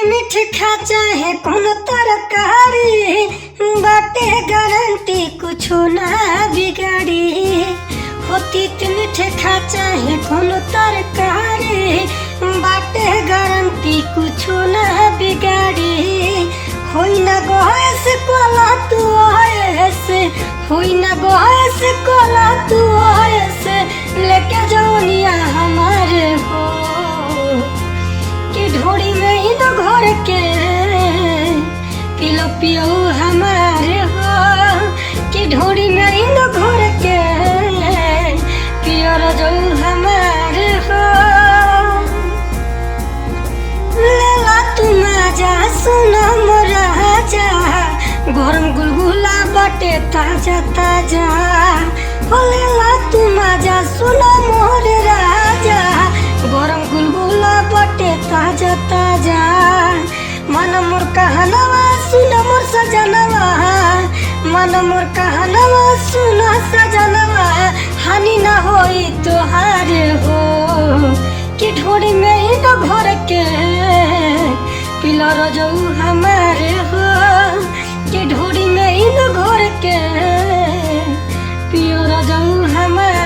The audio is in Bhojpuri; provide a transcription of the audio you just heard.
मीठ खा चाहे कोनो तरकारी, बाटे गारंटी कुछो ना बिगाड़ी। हो तीत मीठ खा चाहे कोनो तरकारी, बाटे गारंटी कुछो ना बिगाड़ी। होई ना गैस कोला तू ऐसे, होई ना गैस कोला तू ऐसे, लेके जौनिया हमारे हो कि ढोड़ी में ही तो घर के पिलो पियो हमारे हो, कि ढोड़ी में ही तो घर के पियो जो हमारे हो। लेला तू मजा सुनो मोरा जा, गरम गुलगुला बटे ताजा ताजा। हो लेला तू मजा सुनो मोर राजा, गरम गुलगुला बटे ताजा ताजा। मन मोर कहनवा सुन मोर सजनवा, मन मोर कहनवा सुन सजनवा, हानि ना होई तोहारे हो कि ढोड़ी में ही तो घर के पिलो रजऊ हमारे हो, कि ढोड़ी में ही तो घर के पियो रजऊ हमारे।